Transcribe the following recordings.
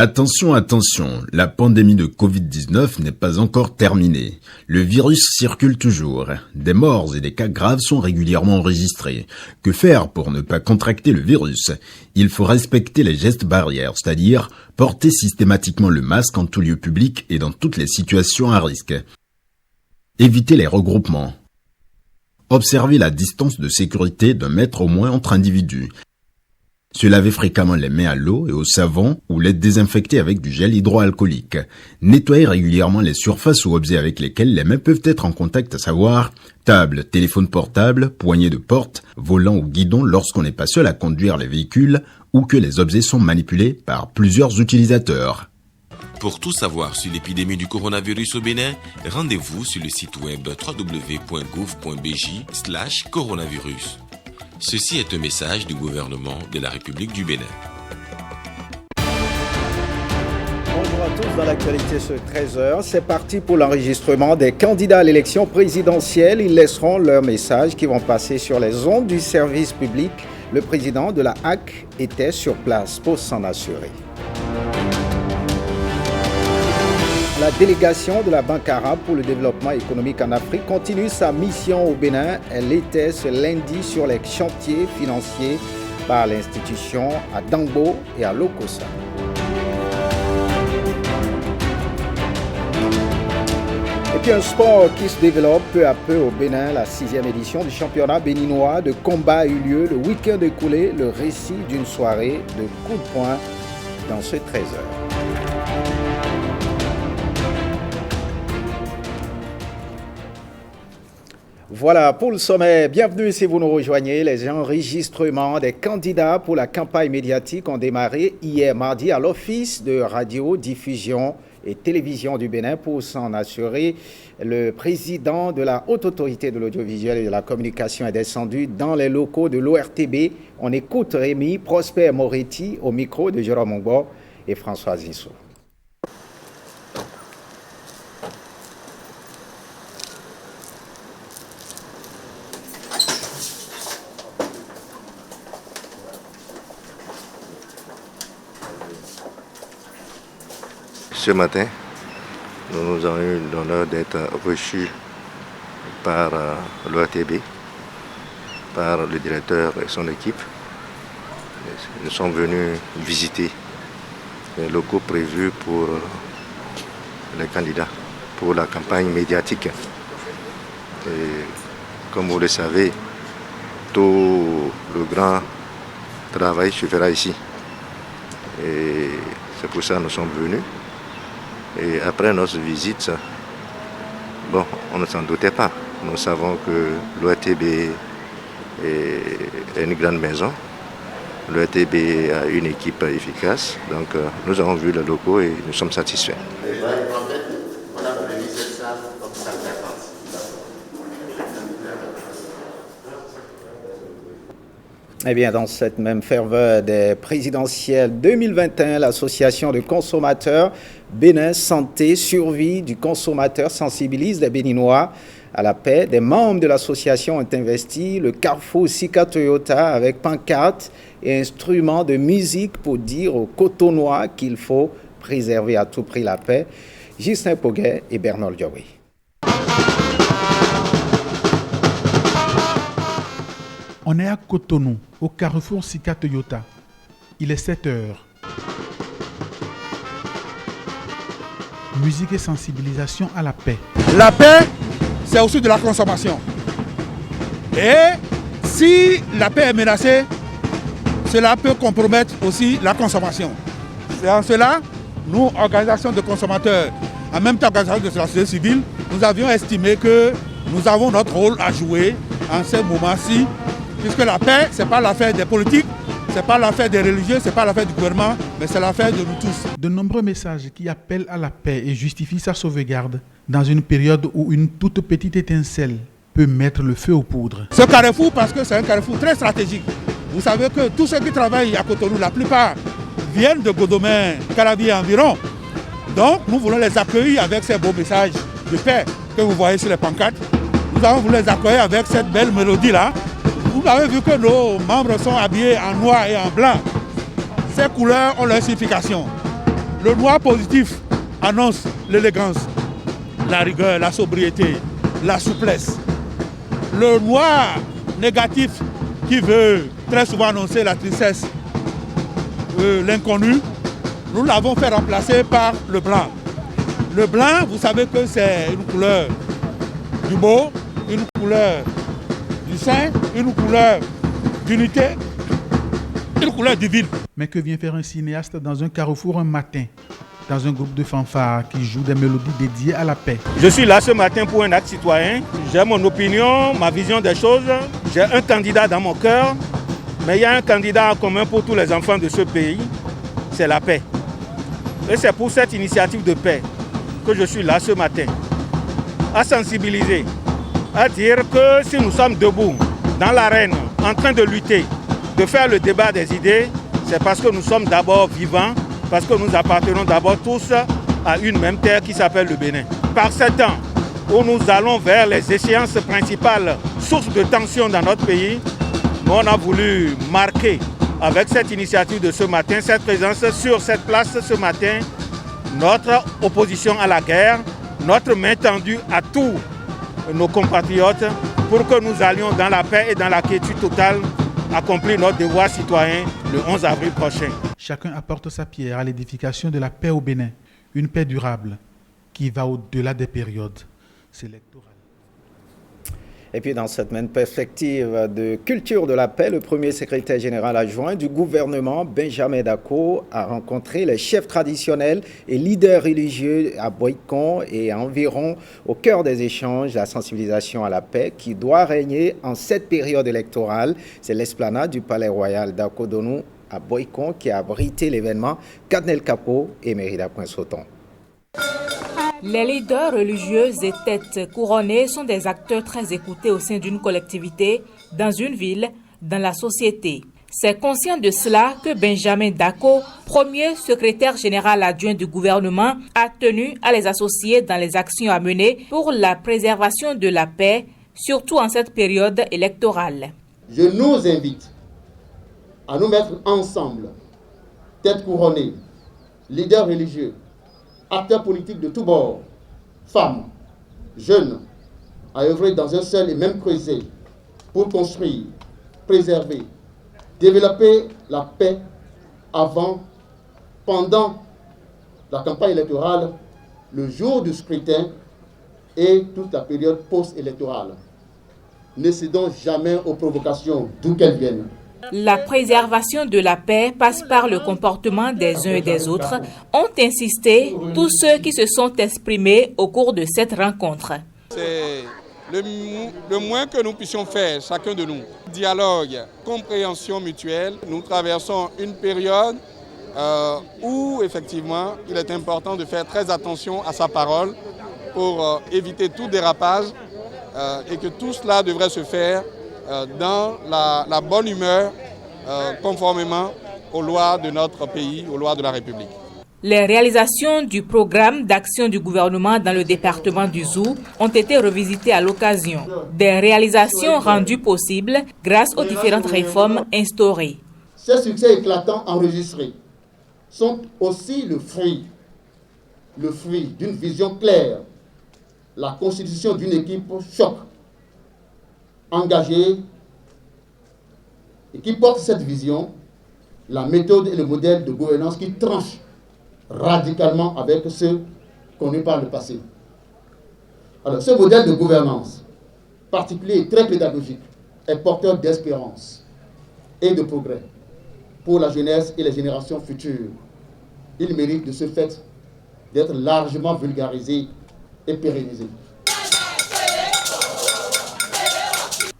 Attention, attention, la pandémie de Covid-19 n'est pas encore terminée. Le virus circule toujours. Des morts et des cas graves sont régulièrement enregistrés. Que faire pour ne pas contracter le virus? Il faut respecter les gestes barrières, c'est-à-dire porter systématiquement le masque en tout lieu public et dans toutes les situations à risque. Éviter les regroupements. Observer la distance de sécurité d'1 mètre au moins entre individus. Se laver fréquemment les mains à l'eau et au savon ou les désinfecter avec du gel hydroalcoolique. Nettoyer régulièrement les surfaces ou objets avec lesquels les mains peuvent être en contact, à savoir table, téléphone portable, poignée de porte, volant ou guidon lorsqu'on n'est pas seul à conduire les véhicules ou que les objets sont manipulés par plusieurs utilisateurs. Pour tout savoir sur l'épidémie du coronavirus au Bénin, rendez-vous sur le site web www.gouv.bj/coronavirus. Ceci est un message du gouvernement de la République du Bénin. Bonjour à tous, dans l'actualité ce 13h, c'est parti pour l'enregistrement des candidats à l'élection présidentielle. Ils laisseront leurs messages qui vont passer sur les ondes du service public. Le président de la HAC était sur place pour s'en assurer. La délégation de la Banque arabe pour le développement économique en Afrique continue sa mission au Bénin. Elle était ce lundi sur les chantiers financiers par l'institution à Dangbo et à Lokossa. Et puis un sport qui se développe peu à peu au Bénin. La 6e édition du championnat béninois de combat a eu lieu le week-end écoulé. Le récit d'une soirée de coups de poing dans ce 13h. Voilà pour le sommet. Bienvenue si vous nous rejoignez. Les enregistrements des candidats pour la campagne médiatique ont démarré hier mardi à l'Office de radio, diffusion et télévision du Bénin. Pour s'en assurer, le président de la Haute Autorité de l'Audiovisuel et de la Communication est descendu dans les locaux de l'ORTB. On écoute Rémi Prosper Moretti au micro de Jérôme Ongbo et François Zissou. Ce matin, nous avons eu l'honneur d'être reçus par l'ORTB, par le directeur et son équipe. Nous sommes venus visiter les locaux prévus pour les candidats pour la campagne médiatique. Et comme vous le savez, tout le grand travail se fera ici. Et c'est pour ça que nous sommes venus. Et après notre visite, on ne s'en doutait pas. Nous savons que l'ORTB est une grande maison. L'ORTB a une équipe efficace. Donc nous avons vu les locaux et nous sommes satisfaits. Eh bien, dans cette même ferveur des présidentielles 2021, l'association de consommateurs Bénin Santé Survie du consommateur sensibilise les Béninois à la paix. Des membres de l'association ont investi le carrefour Sika Toyota avec pancartes et instruments de musique pour dire aux Cotonois qu'il faut préserver à tout prix la paix. Justin Poguet et Bernard Diawé. On est à Cotonou, au carrefour Sika Toyota. Il est 7 heures. Musique et sensibilisation à la paix. La paix, c'est aussi de la consommation. Et si la paix est menacée, cela peut compromettre aussi la consommation. C'est en cela, nous, organisations de consommateurs, en même temps organisations de la société civile, nous avions estimé que nous avons notre rôle à jouer en ce moment-ci, puisque la paix, ce n'est pas l'affaire des politiques, ce n'est pas l'affaire des religieux, ce n'est pas l'affaire du gouvernement, mais c'est l'affaire de nous tous. De nombreux messages qui appellent à la paix et justifient sa sauvegarde dans une période où une toute petite étincelle peut mettre le feu aux poudres. Ce carrefour, parce que c'est un carrefour très stratégique. Vous savez que tous ceux qui travaillent à Cotonou, la plupart viennent de Godomain, Calabi et environ. Donc nous voulons les accueillir avec ces beaux messages de paix que vous voyez sur les pancartes. Nous avons voulu les accueillir avec cette belle mélodie-là. Vous avez vu que nos membres sont habillés en noir et en blanc. Ces couleurs ont leur signification. Le noir positif annonce l'élégance, la rigueur, la sobriété, la souplesse. Le noir négatif qui veut très souvent annoncer la tristesse, l'inconnu, nous l'avons fait remplacer par le blanc. Le blanc, vous savez que c'est une couleur du beau, une couleur du saint, une couleur d'unité, une couleur divine. Mais que vient faire un cinéaste dans un carrefour un matin, dans un groupe de fanfares qui joue des mélodies dédiées à la paix? Je suis là ce matin pour un acte citoyen. J'ai mon opinion, ma vision des choses. J'ai un candidat dans mon cœur, mais il y a un candidat en commun pour tous les enfants de ce pays, c'est la paix. Et c'est pour cette initiative de paix que je suis là ce matin, à sensibiliser, à dire que si nous sommes debout dans l'arène, en train de lutter, de faire le débat des idées, c'est parce que nous sommes d'abord vivants, parce que nous appartenons d'abord tous à une même terre qui s'appelle le Bénin. Par ce temps où nous allons vers les échéances principales, sources de tension dans notre pays, nous on a voulu marquer avec cette initiative de ce matin, cette présence sur cette place ce matin, notre opposition à la guerre, notre main tendue à tous nos compatriotes pour que nous allions dans la paix et dans la quiétude totale accomplir notre devoir citoyen le 11 avril prochain. Chacun apporte sa pierre à l'édification de la paix au Bénin, une paix durable qui va au-delà des périodes. C'est électoral. Et puis dans cette même perspective de culture de la paix, le premier secrétaire général adjoint du gouvernement, Benjamin Dako, a rencontré les chefs traditionnels et leaders religieux à Boikon et environ au cœur des échanges, la sensibilisation à la paix qui doit régner en cette période électorale. C'est l'esplanade du Palais Royal Dako Donou à Boikon qui a abrité l'événement. Cadnel Capo et Mérida Poinsoton. Les leaders religieux et têtes couronnées sont des acteurs très écoutés au sein d'une collectivité, dans une ville, dans la société. C'est conscient de cela que Benjamin Dako, premier secrétaire général adjoint du gouvernement, a tenu à les associer dans les actions à mener pour la préservation de la paix, surtout en cette période électorale. Je nous invite à nous mettre ensemble, têtes couronnées, leaders religieux, acteurs politiques de tous bords, femmes, jeunes, à œuvrer dans un seul et même creuset pour construire, préserver, développer la paix avant, pendant la campagne électorale, le jour du scrutin et toute la période post-électorale. Ne cédons jamais aux provocations, d'où qu'elles viennent. La préservation de la paix passe par le comportement des uns et des autres, ont insisté tous ceux qui se sont exprimés au cours de cette rencontre. C'est le moins que nous puissions faire, chacun de nous. Dialogue, compréhension mutuelle. Nous traversons une période où, effectivement, il est important de faire très attention à sa parole pour éviter tout dérapage et que tout cela devrait se faire dans la bonne humeur, conformément aux lois de notre pays, aux lois de la République. Les réalisations du programme d'action du gouvernement dans le département du Zou ont été revisitées à l'occasion. Des réalisations rendues possibles grâce aux différentes réformes instaurées. Ces succès éclatants enregistrés sont aussi le fruit d'une vision claire, la constitution d'une équipe choc, engagée et qui porte cette vision, la méthode et le modèle de gouvernance qui tranchent radicalement avec ceux qu'on eut par le passé. Alors, ce modèle de gouvernance particulier et très pédagogique est porteur d'espérance et de progrès pour la jeunesse et les générations futures. Il mérite de ce fait d'être largement vulgarisé et pérennisé.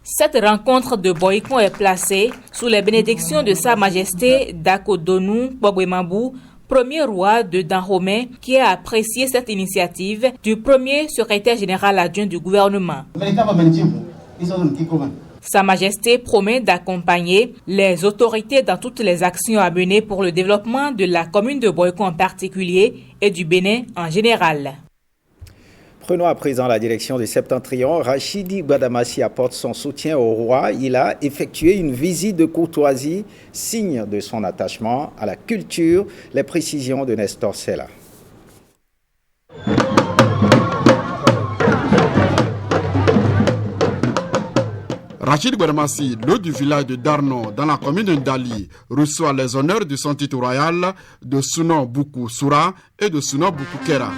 Cette rencontre de Boikon est placée sous les bénédictions de Sa Majesté Dako Donou Gbagbe-Mambou, premier roi de Dahomey, qui a apprécié cette initiative du premier secrétaire général adjoint du gouvernement. Sa Majesté promet d'accompagner les autorités dans toutes les actions à mener pour le développement de la commune de Boikon en particulier et du Bénin en général. Prenons à présent la direction du Septentrion. Rachidi Gbadamassi apporte son soutien au roi. Il a effectué une visite de courtoisie, signe de son attachement à la culture. Les précisions de Nestor Sella. Rachid Gbadamassi, l'hôte du village de Darno, dans la commune de Ndali, reçoit les honneurs de son titre royal de Sounon Boukou Soura et de Sounon Boukou Kera.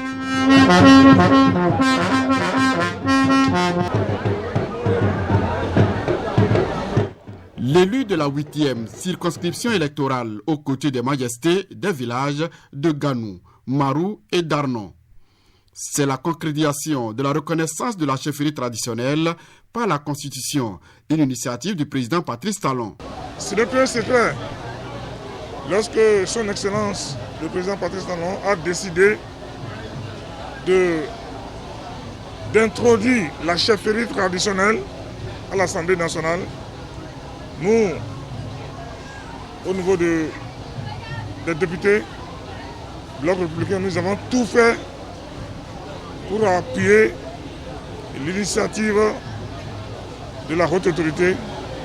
L'élu de la 8e circonscription électorale aux côtés des majestés des villages de Ganou, Marou et Darno. C'est la concrétisation de la reconnaissance de la chefferie traditionnelle par la Constitution, une initiative du président Patrice Talon. Ce n'est plus un secret. Lorsque son Excellence, le président Patrice Talon, a décidé d'introduire la chefferie traditionnelle à l'Assemblée nationale, nous, au niveau des députés, Bloc républicain, nous avons tout fait pour appuyer l'initiative de la haute autorité,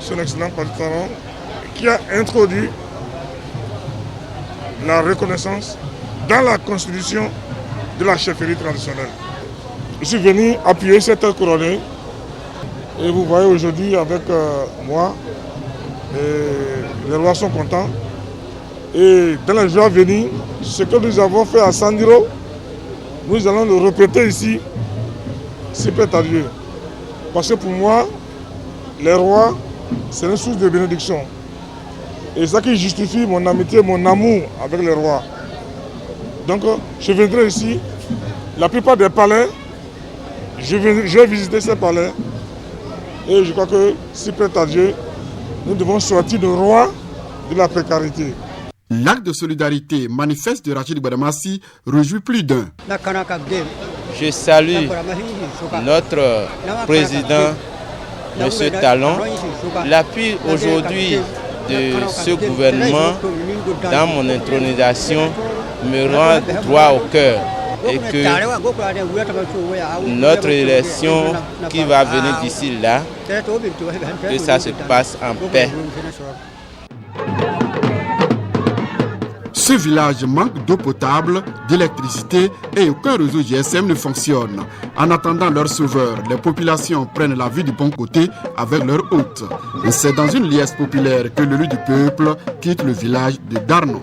son excellence Patrice Talon, qui a introduit la reconnaissance dans la constitution de la chefferie traditionnelle. Je suis venu appuyer cette couronnée et vous voyez aujourd'hui avec moi, les rois sont contents. Et dans les jours à venir, ce que nous avons fait à Sandiro, nous allons le répéter ici, si prêt à Dieu. Parce que pour moi, les rois, c'est une source de bénédiction. Et c'est ça qui justifie mon amitié, mon amour avec les rois. Donc, je viendrai ici, la plupart des palais, je vais visiter ces palais. Et je crois que, si prêt à Dieu, nous devons sortir de roi de la précarité. L'acte de solidarité manifeste de Rachid Gbadamassi réjouit plus d'un. Je salue notre président, M. Talon, l'appui aujourd'hui de ce gouvernement dans mon intronisation me rend droit au cœur et que notre élection qui va venir d'ici là, que ça se passe en paix. Ce village manque d'eau potable, d'électricité et aucun réseau GSM ne fonctionne. En attendant leur sauveur, les populations prennent la vie du bon côté avec leur hôte. Et c'est dans une liesse populaire que l'élu du peuple quitte le village de Darno.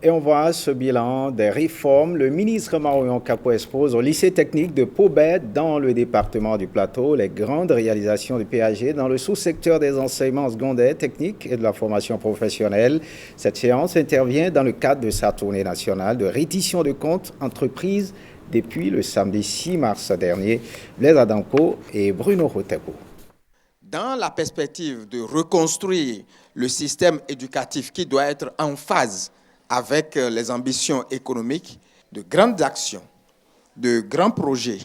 Et on voit ce bilan des réformes. Le ministre Marion Kapo expose au lycée technique de Pobet dans le département du Plateau les grandes réalisations du PAG dans le sous-secteur des enseignements secondaires, techniques et de la formation professionnelle. Cette séance intervient dans le cadre de sa tournée nationale de reddition de comptes entreprises depuis le samedi 6 mars dernier. Blaise Adanko et Bruno Rotepo. Dans la perspective de reconstruire le système éducatif qui doit être en phase avec les ambitions économiques, de grandes actions, de grands projets,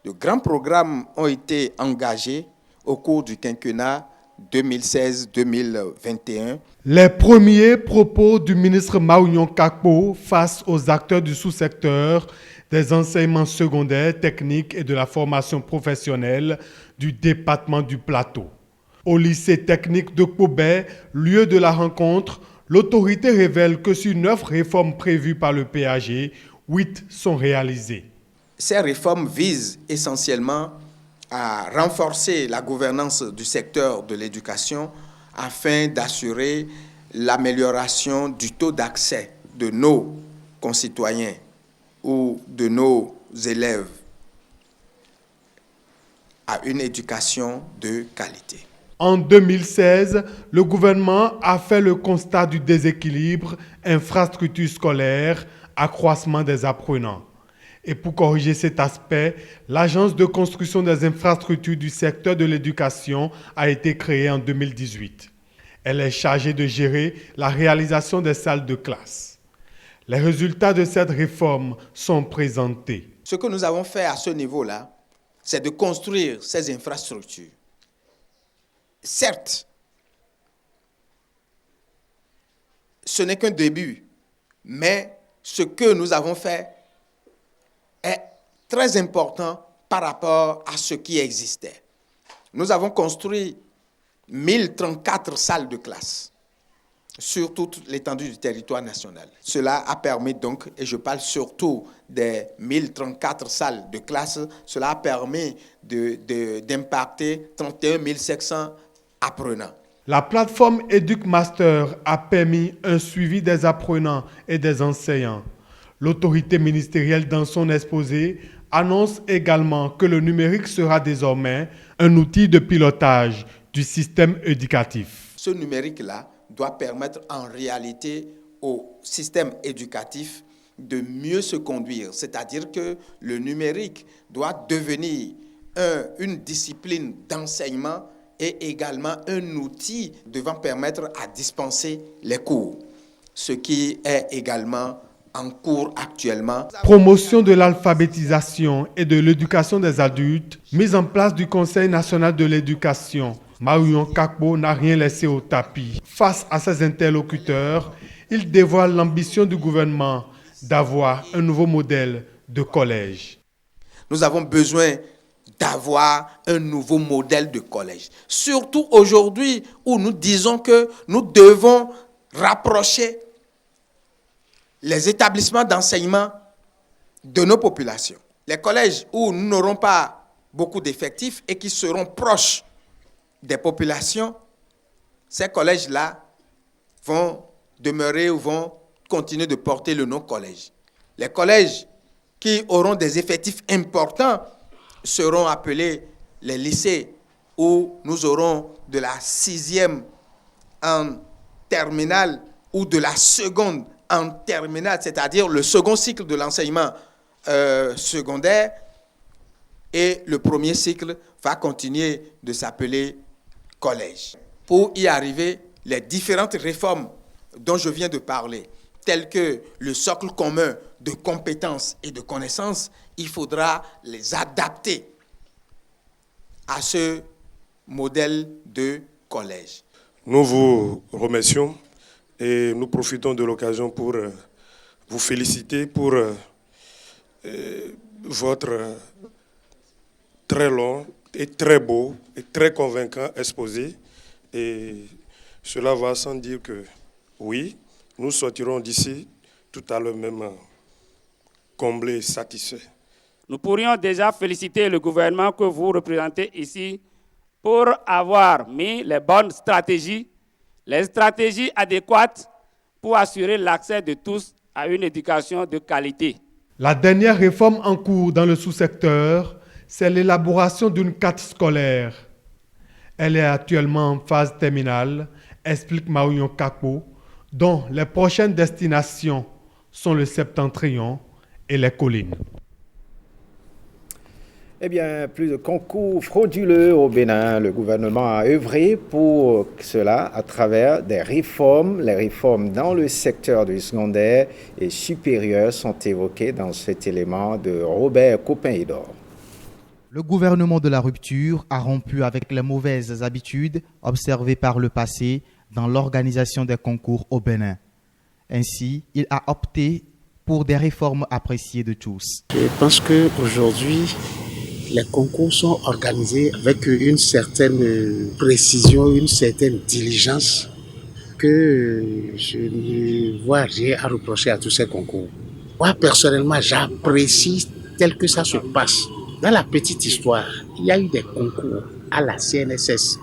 de grands programmes ont été engagés au cours du quinquennat 2016-2021. Les premiers propos du ministre Marion Kapo face aux acteurs du sous-secteur des enseignements secondaires, techniques et de la formation professionnelle du département du Plateau. Au lycée technique de Pobet, lieu de la rencontre, l'autorité révèle que sur 9 réformes prévues par le PAG, 8 sont réalisées. Ces réformes visent essentiellement à renforcer la gouvernance du secteur de l'éducation afin d'assurer l'amélioration du taux d'accès de nos concitoyens ou de nos élèves à une éducation de qualité. En 2016, le gouvernement a fait le constat du déséquilibre infrastructure scolaire, accroissement des apprenants. Et pour corriger cet aspect, l'Agence de construction des infrastructures du secteur de l'éducation a été créée en 2018. Elle est chargée de gérer la réalisation des salles de classe. Les résultats de cette réforme sont présentés. Ce que nous avons fait à ce niveau-là, c'est de construire ces infrastructures. Certes, ce n'est qu'un début, mais ce que nous avons fait est très important par rapport à ce qui existait. Nous avons construit 1034 salles de classe sur toute l'étendue du territoire national. Cela a permis donc, et je parle surtout des 1034 salles de classe, cela a permis d'impacter 31 500 apprenants. La plateforme EducMaster a permis un suivi des apprenants et des enseignants. L'autorité ministérielle, dans son exposé, annonce également que le numérique sera désormais un outil de pilotage du système éducatif. Ce numérique-là doit permettre en réalité au système éducatif de mieux se conduire. C'est-à-dire que le numérique doit devenir une discipline d'enseignement et également un outil devant permettre à dispenser les cours, ce qui est également en cours actuellement. Promotion de l'alphabétisation et de l'éducation des adultes, mise en place du Conseil national de l'éducation. Marouyon Kakpo n'a rien laissé au tapis. Face à ses interlocuteurs, il dévoile l'ambition du gouvernement d'avoir un nouveau modèle de collège. Nous avons besoin d'avoir un nouveau modèle de collège. Surtout aujourd'hui où nous disons que nous devons rapprocher les établissements d'enseignement de nos populations. Les collèges où nous n'aurons pas beaucoup d'effectifs et qui seront proches des populations, ces collèges-là vont demeurer ou vont continuer de porter le nom collège. Les collèges qui auront des effectifs importants seront appelés les lycées, où nous aurons de la 6e en terminale ou de la seconde en terminale, c'est-à-dire le second cycle de l'enseignement secondaire, et le premier cycle va continuer de s'appeler collège. Pour y arriver, les différentes réformes dont je viens de parler, telles que le socle commun de compétences et de connaissances, il faudra les adapter à ce modèle de collège. Nous vous remercions et nous profitons de l'occasion pour vous féliciter pour votre très long et très beau et très convaincant exposé. Et cela va sans dire que oui, nous sortirons d'ici tout à l'heure même comblés, satisfaits. Nous pourrions déjà féliciter le gouvernement que vous représentez ici pour avoir mis les bonnes stratégies, les stratégies adéquates pour assurer l'accès de tous à une éducation de qualité. La dernière réforme en cours dans le sous-secteur, c'est l'élaboration d'une carte scolaire. Elle est actuellement en phase terminale, explique Marouyon Kakpo, dont les prochaines destinations sont le Septentrion et les collines. Eh bien, plus de concours frauduleux au Bénin. Le gouvernement a œuvré pour cela à travers des réformes. Les réformes dans le secteur du secondaire et supérieur sont évoquées dans cet élément de Robert Copin-Edor. Le gouvernement de la rupture a rompu avec les mauvaises habitudes observées par le passé dans l'organisation des concours au Bénin. Ainsi, il a opté pour des réformes appréciées de tous. Je pense qu'aujourd'hui, les concours sont organisés avec une certaine précision, une certaine diligence que je ne vois rien à reprocher à tous ces concours. Moi, personnellement, j'apprécie tel que ça se passe. Dans la petite histoire, il y a eu des concours à la CNSS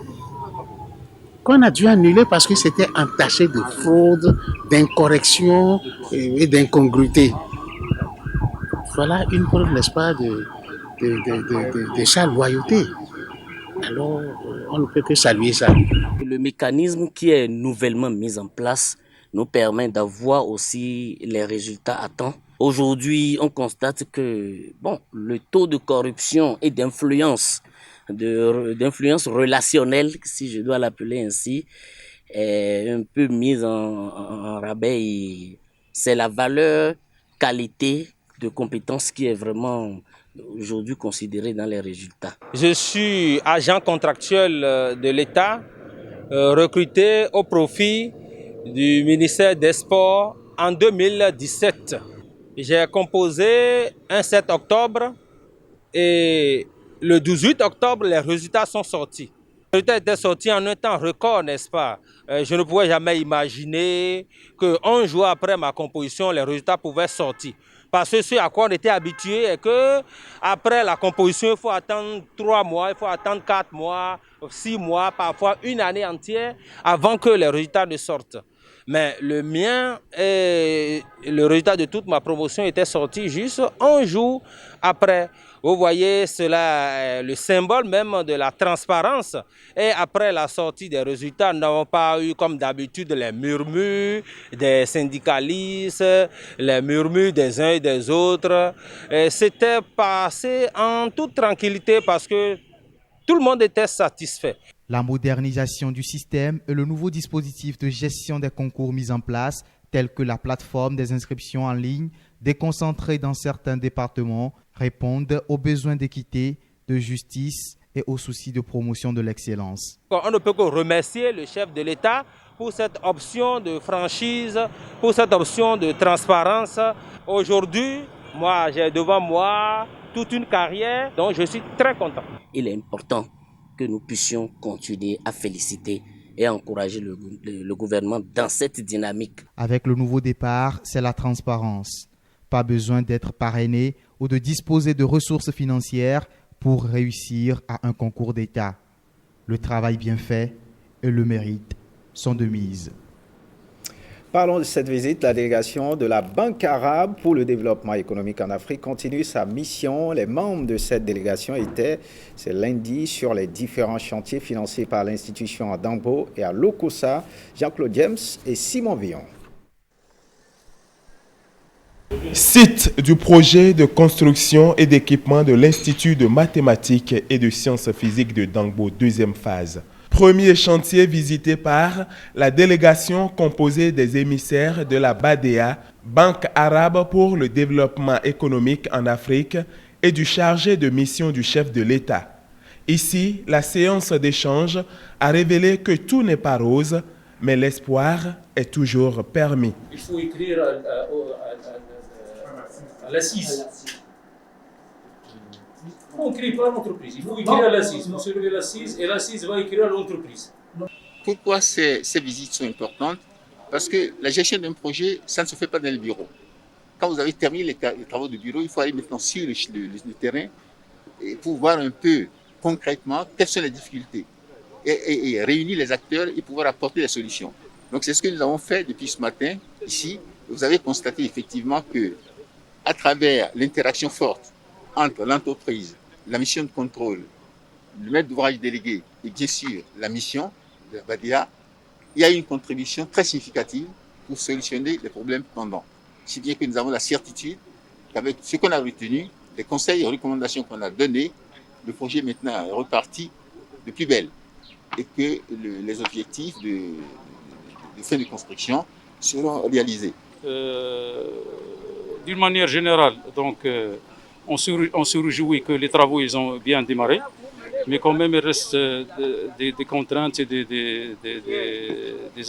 qu'on a dû annuler parce que c'était entaché de fraude, d'incorrection et d'incongruité. Voilà une preuve, n'est-ce pas, de sa loyauté. Alors, on ne peut que saluer ça. Le mécanisme qui est nouvellement mis en place nous permet d'avoir aussi les résultats à temps. Aujourd'hui, on constate que le taux de corruption et d'influence relationnelle, si je dois l'appeler ainsi, est un peu mise en rabais. Et c'est la valeur, qualité de compétence qui est vraiment aujourd'hui considérée dans les résultats. Je suis agent contractuel de l'État, recruté au profit du ministère des Sports en 2017. J'ai composé un 7 octobre et le 18 octobre, les résultats sont sortis. Les résultats étaient sortis en un temps record, n'est-ce pas? Je ne pouvais jamais imaginer qu'un jour après ma composition, les résultats pouvaient sortir. Parce que ce à quoi on était habitué est qu'après la composition, il faut attendre 3 mois, il faut attendre 4 mois, 6 mois, parfois une année entière avant que les résultats ne sortent. Mais le mien et le résultat de toute ma promotion était sorti juste un jour après. Vous voyez, cela est le symbole même de la transparence. Et après la sortie des résultats, nous n'avons pas eu comme d'habitude les murmures des syndicalistes, les murmures des uns et des autres. C'était passé en toute tranquillité parce que tout le monde était satisfait. La modernisation du système et le nouveau dispositif de gestion des concours mis en place, tels que la plateforme des inscriptions en ligne, déconcentrée dans certains départements, répondent aux besoins d'équité, de justice et aux soucis de promotion de l'excellence. On ne peut que remercier le chef de l'État pour cette option de franchise, pour cette option de transparence. Aujourd'hui, moi, j'ai devant moi toute une carrière dont je suis très content. Il est important que nous puissions continuer à féliciter et à encourager le gouvernement dans cette dynamique. Avec le nouveau départ, c'est la transparence. Pas besoin d'être parrainé ou de disposer de ressources financières pour réussir à un concours d'État. Le travail bien fait et le mérite sont de mise. Parlons de cette visite. La délégation de la Banque arabe pour le développement économique en Afrique continue sa mission. Les membres de cette délégation étaient ce lundi sur les différents chantiers financés par l'institution à Dangbo et à Lokossa. Jean-Claude James et Simon Villon. Site du projet de construction et d'équipement de l'Institut de mathématiques et de sciences physiques de Dangbo, deuxième phase. Premier chantier visité par la délégation composée des émissaires de la BADEA, Banque arabe pour le développement économique en Afrique, et du chargé de mission du chef de l'État. Ici, la séance d'échange a révélé que tout n'est pas rose, mais l'espoir est toujours permis. Il faut écrire à l'assise. On n'écrit pas à l'entreprise, il faut écrire à l'assise. Vous soulevez l'assise et l'assise va écrire à l'entreprise. Pourquoi ces visites sont importantes? Parce que la gestion d'un projet, ça ne se fait pas dans le bureau. Quand vous avez terminé les travaux de bureau, il faut aller maintenant sur le terrain et pour voir un peu concrètement quelles sont les difficultés et réunir les acteurs et pouvoir apporter des solutions. Donc c'est ce que nous avons fait depuis ce matin ici. Vous avez constaté effectivement que à travers l'interaction forte entre l'entreprise, la mission de contrôle, le maître d'ouvrage délégué et bien sûr la mission de la BADEA, il y a une contribution très significative pour solutionner les problèmes pendants. Si bien que nous avons la certitude qu'avec ce qu'on a retenu, les conseils et recommandations qu'on a donnés, le projet maintenant est reparti de plus belle et que les objectifs de fin de construction seront réalisés. D'une manière générale, donc, on se réjouit que les travaux ils ont bien démarré, mais quand même il reste des contraintes et des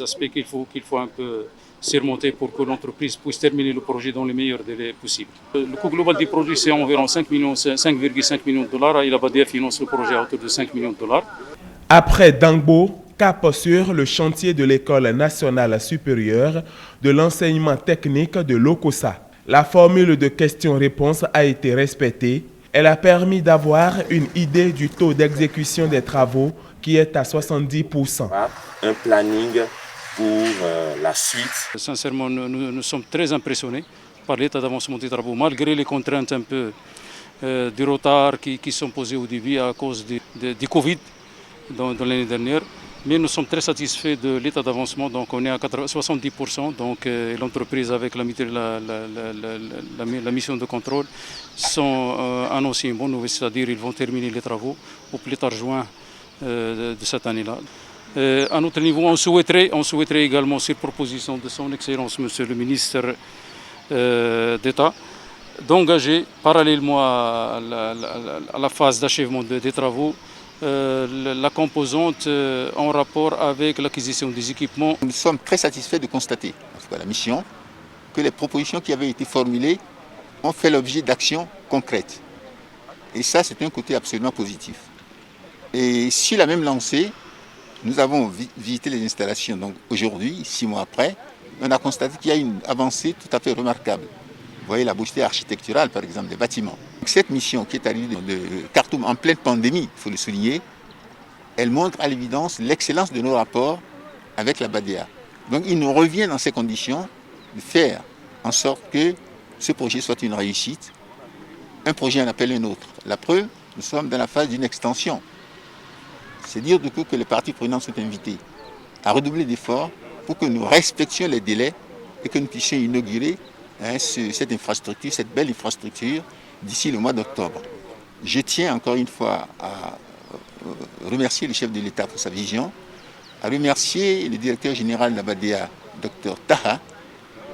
aspects qu'il faut un peu surmonter pour que l'entreprise puisse terminer le projet dans les meilleurs délais possibles. Le coût global du projet c'est environ 5,5 millions de dollars et la BADEA finance le projet à hauteur de 5 millions de dollars. Après Dangbo, cap sur le chantier de l'École nationale supérieure de l'enseignement technique de Lokossa. La formule de questions-réponses a été respectée. Elle a permis d'avoir une idée du taux d'exécution des travaux qui est à 70%. Un planning pour la suite. Sincèrement, nous sommes très impressionnés par l'état d'avancement des travaux, malgré les contraintes un peu du retard qui sont posées au début à cause du Covid dans l'année dernière. Mais nous sommes très satisfaits de l'état d'avancement, donc on est à 70%, donc l'entreprise avec la mission de contrôle sont annoncés une bonne nouvelle, c'est-à-dire ils vont terminer les travaux au plus tard juin de cette année-là. À notre niveau, on souhaiterait également, sur proposition de son Excellence, Monsieur le ministre d'État, d'engager parallèlement à la phase d'achèvement des travaux, la composante en rapport avec l'acquisition des équipements. Nous sommes très satisfaits de constater, en tout cas la mission, que les propositions qui avaient été formulées ont fait l'objet d'actions concrètes. Et ça, c'est un côté absolument positif. Et sur la même lancée, nous avons visité les installations. Donc aujourd'hui, 6 mois après, on a constaté qu'il y a une avancée tout à fait remarquable. Vous voyez la beauté architecturale, par exemple, des bâtiments. Cette mission qui est arrivée de Khartoum en pleine pandémie, il faut le souligner, elle montre à l'évidence l'excellence de nos rapports avec la BADEA. Donc il nous revient dans ces conditions de faire en sorte que ce projet soit une réussite. Un projet en appelle un autre. La preuve, nous sommes dans la phase d'une extension. C'est dire du coup que les parties prenantes sont invitées à redoubler d'efforts pour que nous respections les délais et que nous puissions inaugurer cette infrastructure, cette belle infrastructure, d'ici le mois d'octobre. Je tiens encore une fois à remercier le chef de l'État pour sa vision, à remercier le directeur général de la BADEA, Dr Taha,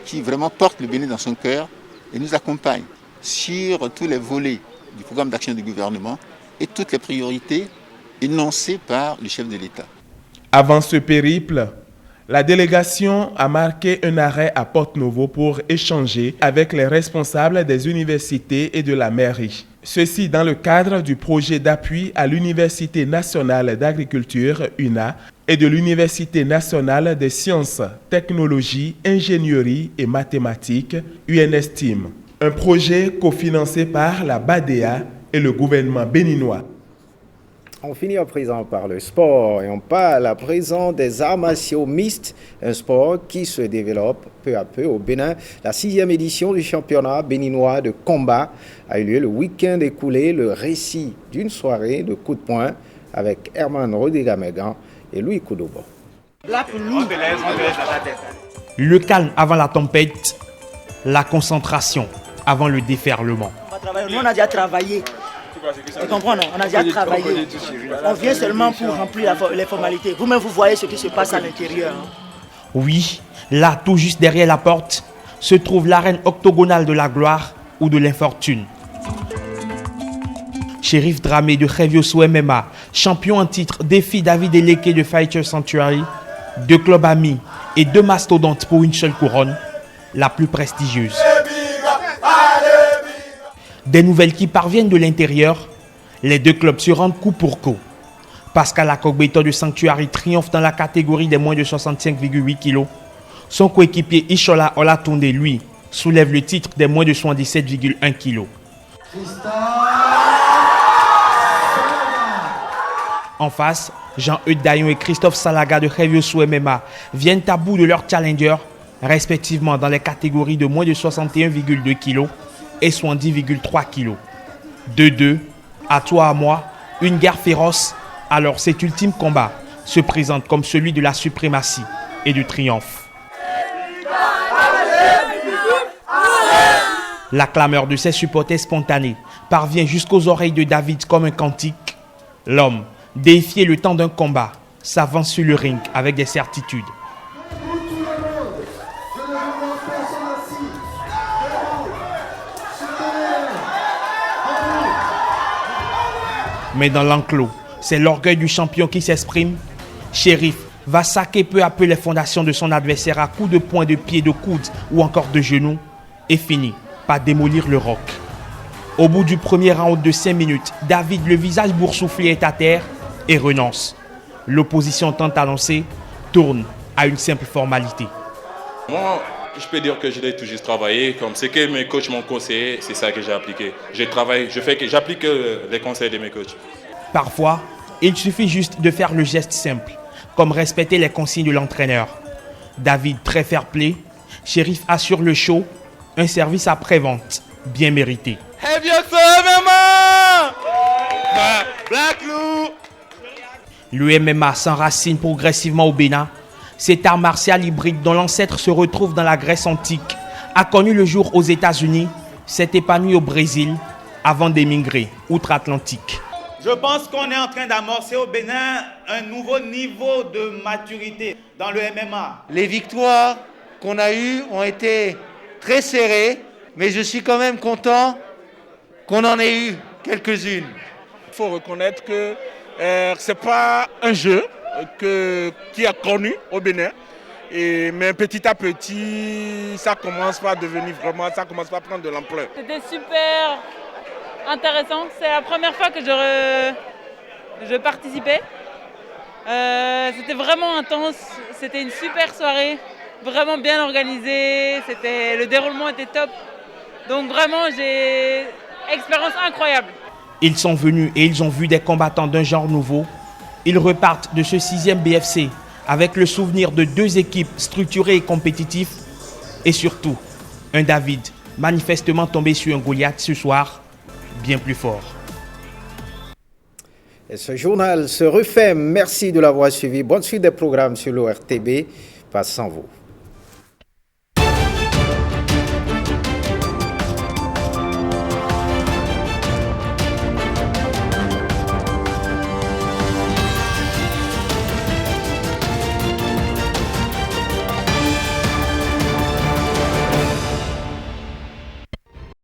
qui vraiment porte le Bénin dans son cœur et nous accompagne sur tous les volets du programme d'action du gouvernement et toutes les priorités énoncées par le chef de l'État. Avant ce périple, la délégation a marqué un arrêt à Porto-Novo pour échanger avec les responsables des universités et de la mairie. Ceci dans le cadre du projet d'appui à l'Université nationale d'agriculture, UNA, et de l'Université nationale des sciences, technologies, ingénierie et mathématiques, UNSTIM. Un projet cofinancé par la BADEA et le gouvernement béninois. On finit à présent par le sport et on parle à présent des arts martiaux mixtes, un sport qui se développe peu à peu au Bénin. La 6e édition du championnat béninois de combat a eu lieu le week-end écoulé. Le récit d'une soirée de coups de poing avec Herman Rodrigue-Megan et Louis Koudobo. Le calme avant la tempête, la concentration avant le déferlement. Nous, on a déjà travaillé. Tu comprends, non? On a déjà travaillé. On vient seulement pour remplir les formalités. Vous-même, vous voyez ce qui se passe à l'intérieur. Oui, là, tout juste derrière la porte, se trouve l'arène octogonale de la gloire ou de l'infortune. Shérif Dramé de Revioso MMA, champion en titre, défie David Eleke de Fighter Sanctuary, 2 clubs amis et 2 mastodontes pour une seule couronne, la plus prestigieuse. Des nouvelles qui parviennent de l'intérieur, les 2 clubs se rendent coup pour coup. Pascal Akogbeto de Sanctuary triomphe dans la catégorie des moins de 65,8 kg. Son coéquipier Ishola Olatunde, lui, soulève le titre des moins de 77,1 kg. En face, Jean-Eudes Dayon et Christophe Salaga de Revioso MMA viennent à bout de leurs challengers, respectivement dans les catégories de moins de 61,2 kg et 70,3 kg. 2-2, à toi à moi, une guerre féroce, alors cet ultime combat se présente comme celui de la suprématie et du triomphe. La clameur de ses supporters spontanés parvient jusqu'aux oreilles de David comme un cantique. L'homme, défié le temps d'un combat, s'avance sur le ring avec des certitudes. Mais dans l'enclos, c'est l'orgueil du champion qui s'exprime. Shérif va saquer peu à peu les fondations de son adversaire à coups de poing, de pied, de coude ou encore de genoux et finit par démolir le roc. Au bout du premier round de 5 minutes, David, le visage boursouflé, est à terre et renonce. L'opposition tant annoncée tourne à une simple formalité. Moi, je peux dire que j'ai tout juste travaillé. Comme ce que mes coachs m'ont conseillé, c'est ça que j'ai appliqué. J'applique les conseils de mes coachs. Parfois, il suffit juste de faire le geste simple, comme respecter les consignes de l'entraîneur. David, très fair-play, Shérif assure le show, un service après-vente bien mérité. Le MMA s'enracine progressivement au Bénin. Cet art martial hybride dont l'ancêtre se retrouve dans la Grèce antique a connu le jour aux États-Unis, s'est épanoui au Brésil avant d'émigrer outre-Atlantique. Je pense qu'on est en train d'amorcer au Bénin un nouveau niveau de maturité dans le MMA. Les victoires qu'on a eues ont été très serrées, mais je suis quand même content qu'on en ait eu quelques-unes. Il faut reconnaître que ce n'est pas un jeu qui est connu au Bénin. Mais petit à petit, ça commence pas à devenir vraiment, ça commence pas à prendre de l'ampleur. C'était super intéressant. C'est la première fois que je participais. C'était vraiment intense. C'était une super soirée, vraiment bien organisée. Le déroulement était top. Donc vraiment, j'ai expérience incroyable. Ils sont venus et ils ont vu des combattants d'un genre nouveau. Ils repartent de ce 6e BFC avec le souvenir de 2 équipes structurées et compétitives. Et surtout, un David manifestement tombé sur un Goliath ce soir, bien plus fort. Et ce journal se refait. Merci de l'avoir suivi. Bonne suite des programmes sur l'ORTB. Passe sans vous.